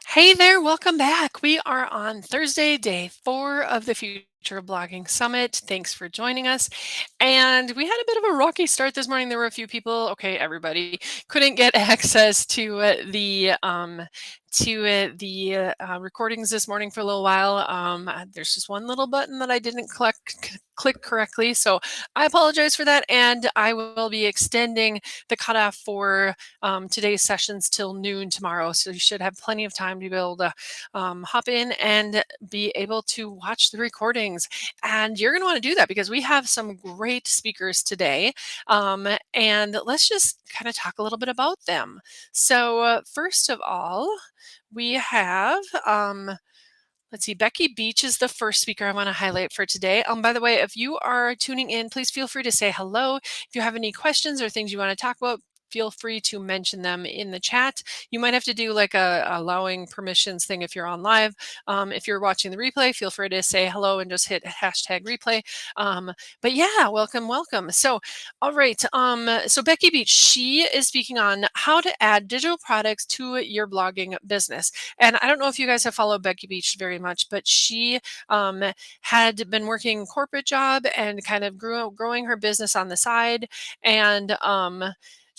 Hey there, welcome back. We are on Thursday, day 4 of the Future of Blogging Summit. Thanks for joining us. And we had a bit of a rocky start this morning. There were a few people, okay, everybody couldn't get access to the recordings this morning for a little while. There's just one little button that I didn't click correctly, so I apologize for that. And I will be extending the cutoff for today's sessions till noon tomorrow. So you should have plenty of time to be able to hop in and be able to watch the recordings. And you're going to want to do that because we have some great speakers today. And let's just kind of talk a little bit about them. So, first of all, we have let's see, Becky Beach is the first speaker I want to highlight for today. By the way, if you are tuning in, please feel free to say hello. If you have any questions or things you want to talk about, feel free to mention them in the chat. You might have to do like a allowing permissions thing if you're on live. If you're watching the replay, feel free to say hello and just hit hashtag replay. But yeah, welcome. So, all right. So Becky Beach, she is speaking on how to add digital products to your blogging business. And I don't know if you guys have followed Becky Beach very much, but she um, had been working corporate job and kind of growing her business on the side. And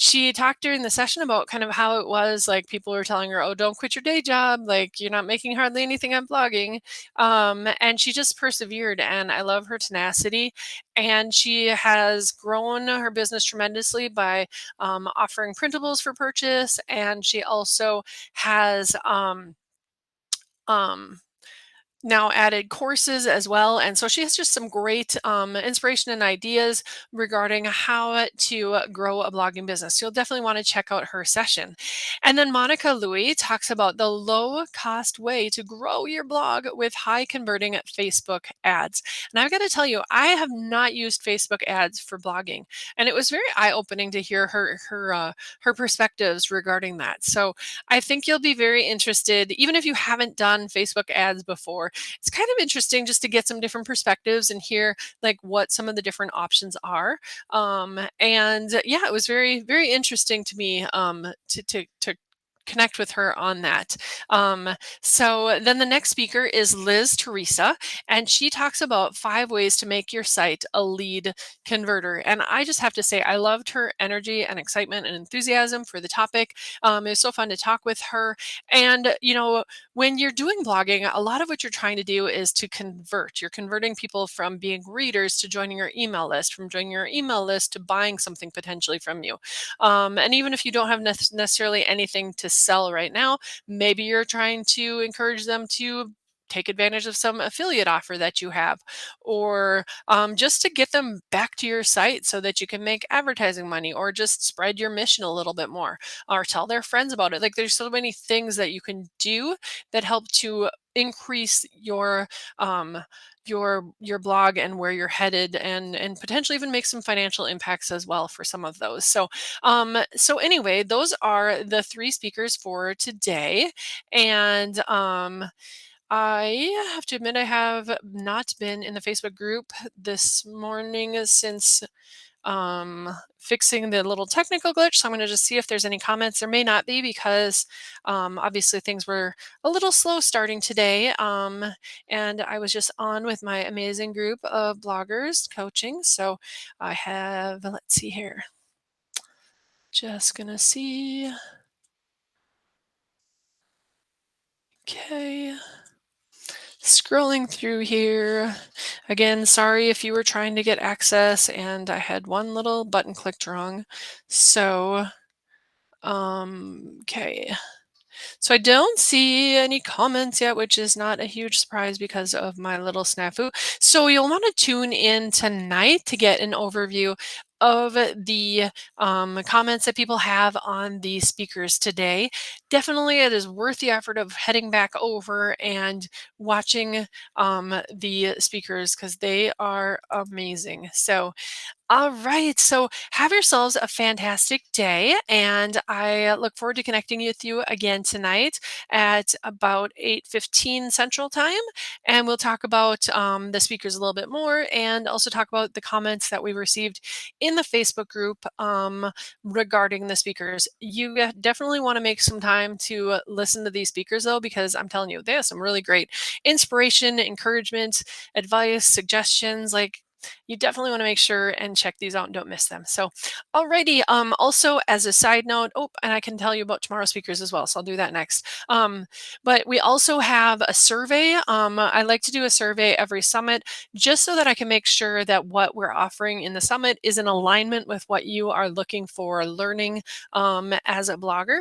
she talked during the session about kind of how it was like people were telling her, oh, don't quit your day job. Like you're not making hardly anything on blogging. And she just persevered. And I love her tenacity. And she has grown her business tremendously by offering printables for purchase. And she also has um, now added courses as well. And so she has just some great inspiration and ideas regarding how to grow a blogging business. You'll definitely want to check out her session. And then Monica Louie talks about the low cost way to grow your blog with high converting Facebook ads. And I've got to tell you, I have not used Facebook ads for blogging. And it was very eye opening to hear her perspectives regarding that. So I think you'll be very interested, even if you haven't done Facebook ads before. It's kind of interesting just to get some different perspectives and hear like what some of the different options are. And yeah, it was very interesting to me to connect with her on that. So then the next speaker is Liz Teresa, and she talks about 5 ways to make your site a lead converter. And I just have to say, I loved her energy and excitement and enthusiasm for the topic. It was so fun to talk with her. And, when you're doing blogging, a lot of what you're trying to do is to convert. You're converting people from being readers to joining your email list, from joining your email list to buying something potentially from you. And even if you don't have necessarily anything to sell right now, maybe you're trying to encourage them to take advantage of some affiliate offer that you have, or just to get them back to your site so that you can make advertising money, or just spread your mission a little bit more, or tell their friends about it. Like there's so many things that you can do that help to increase um, your blog and where you're headed, and potentially even make some financial impacts as well for some of those. So anyway, those are the 3 speakers for today. And I have to admit, I have not been in the Facebook group this morning since fixing the little technical glitch. So I'm going to just see if there's any comments. There may not be because obviously things were a little slow starting today. And I was just on with my amazing group of bloggers coaching. So I have, let's see here, just going to see. Okay. Scrolling through here. Again, sorry if you were trying to get access and I had one little button clicked wrong. So, okay. So I don't see any comments yet, which is not a huge surprise because of my little snafu. So you'll want to tune in tonight to get an overview of the comments that people have on the speakers today. Definitely, it is worth the effort of heading back over and watching the speakers because they are amazing. So All right. So have yourselves a fantastic day. And I look forward to connecting with you again tonight at about 8:15 Central Time. And we'll talk about the speakers a little bit more and also talk about the comments that we received in the Facebook group regarding the speakers. You definitely want to make some time to listen to these speakers, though, because I'm telling you, they have some really great inspiration, encouragement, advice, suggestions. Like, you definitely want to make sure and check these out and don't miss them. So, alrighty. Also, as a side note, oh, and I can tell you about tomorrow's speakers as well. So I'll do that next. But we also have a survey. I like to do a survey every summit just so that I can make sure that what we're offering in the summit is in alignment with what you are looking for learning as a blogger.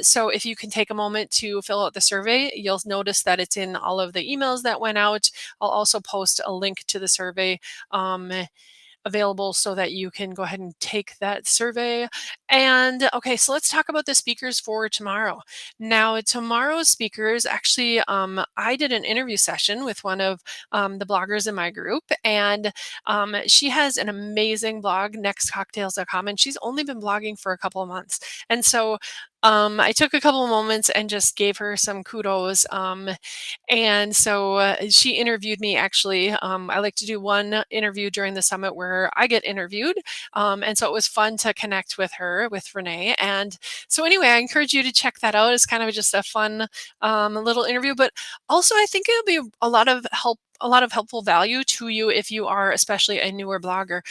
So if you can take a moment to fill out the survey, you'll notice that it's in all of the emails that went out. I'll also post a link to the survey um, available so that you can go ahead and take that survey. And okay, so let's talk about the speakers for tomorrow. Now, tomorrow's speakers actually, I did an interview session with one of the bloggers in my group, and she has an amazing blog, nextcocktails.com, and she's only been blogging for a couple of months. And so I took a couple of moments and just gave her some kudos. And so she interviewed me actually. I like to do one interview during the summit where I get interviewed. And so it was fun to connect with her, with Renee. And so, anyway, I encourage you to check that out. It's kind of just a fun little interview, but also I think it'll be a lot of help. A lot of helpful value to you if you are especially a newer blogger,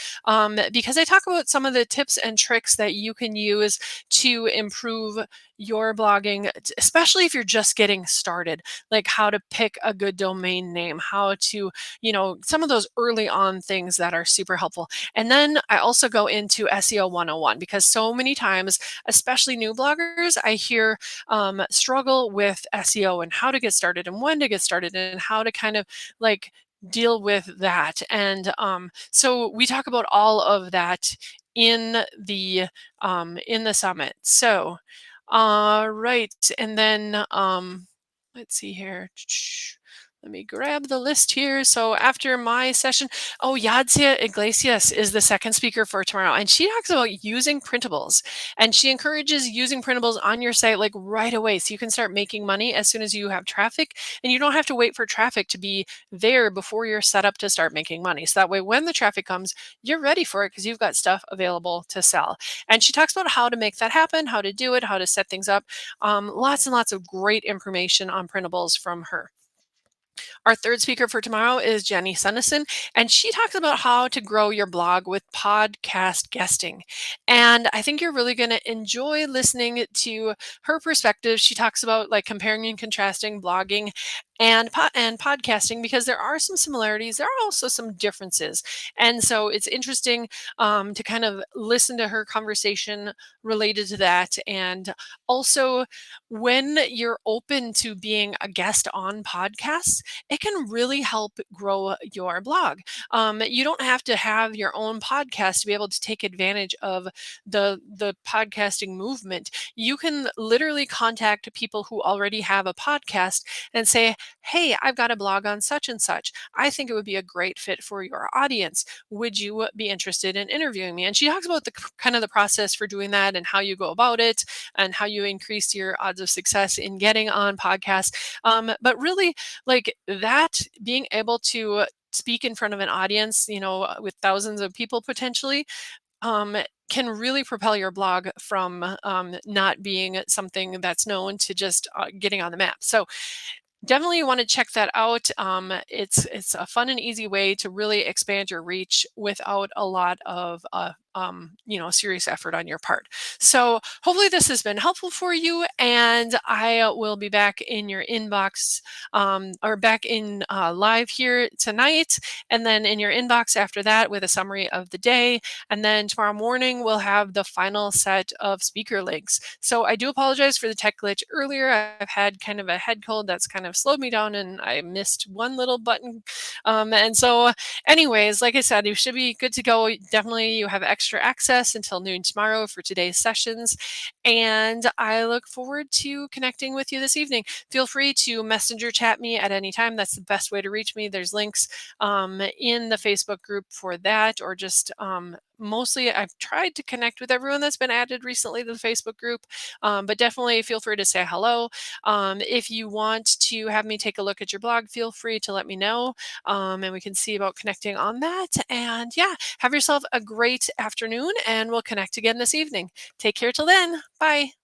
because I talk about some of the tips and tricks that you can use to improve your blogging, especially if you're just getting started, like how to pick a good domain name, how to, some of those early on things that are super helpful. And then I also go into SEO 101 because so many times, especially new bloggers, I hear struggle with SEO and how to get started and when to get started and how to kind of like deal with that. And so we talk about all of that in the summit. So, right, and then let's see here. Let me grab the list here. So after my session, oh, Yadzia Iglesias is the second speaker for tomorrow, and she talks about using printables, and she encourages using printables on your site like right away, so you can start making money as soon as you have traffic, and you don't have to wait for traffic to be there before you're set up to start making money. So that way, when the traffic comes, you're ready for it because you've got stuff available to sell. And she talks about how to make that happen, how to do it, how to set things up. Lots and lots of great information on printables from her. Our third speaker for tomorrow is Jenny Sunnison, and she talks about how to grow your blog with podcast guesting. And I think you're really going to enjoy listening to her perspective. She talks about like comparing and contrasting blogging and podcasting because there are some similarities. There are also some differences, and so it's interesting to kind of listen to her conversation related to that. And also, when you're open to being a guest on podcasts, it can really help grow your blog. You don't have to have your own podcast to be able to take advantage of the podcasting movement. You can literally contact people who already have a podcast and say, "Hey, I've got a blog on such and such. I think it would be a great fit for your audience. Would you be interested in interviewing me?" And she talks about the kind of the process for doing that and how you go about it and how you increase your odds of success in getting on podcasts. But really, like that, being able to speak in front of an audience, with thousands of people potentially, um, can really propel your blog from not being something that's known to just getting on the map. So definitely you want to check that out. It's a fun and easy way to really expand your reach without a lot of serious effort on your part. So hopefully this has been helpful for you, and I will be back in your inbox or back in live here tonight, and then in your inbox after that with a summary of the day. And then tomorrow morning we'll have the final set of speaker links. So I do apologize for the tech glitch earlier. I've had kind of a head cold that's kind of slowed me down, and I missed one little button. And so, anyways, like I said, you should be good to go. Definitely, you have extra access until noon tomorrow for today's sessions. And I look forward to connecting with you this evening. Feel free to messenger chat me at any time. That's the best way to reach me. There's links in the Facebook group for that, or just mostly I've tried to connect with everyone that's been added recently to the Facebook group, but definitely feel free to say hello. If you want to have me take a look at your blog, feel free to let me know, and we can see about connecting on that. And yeah, have yourself a great afternoon, and we'll connect again this evening. Take care till then. Bye.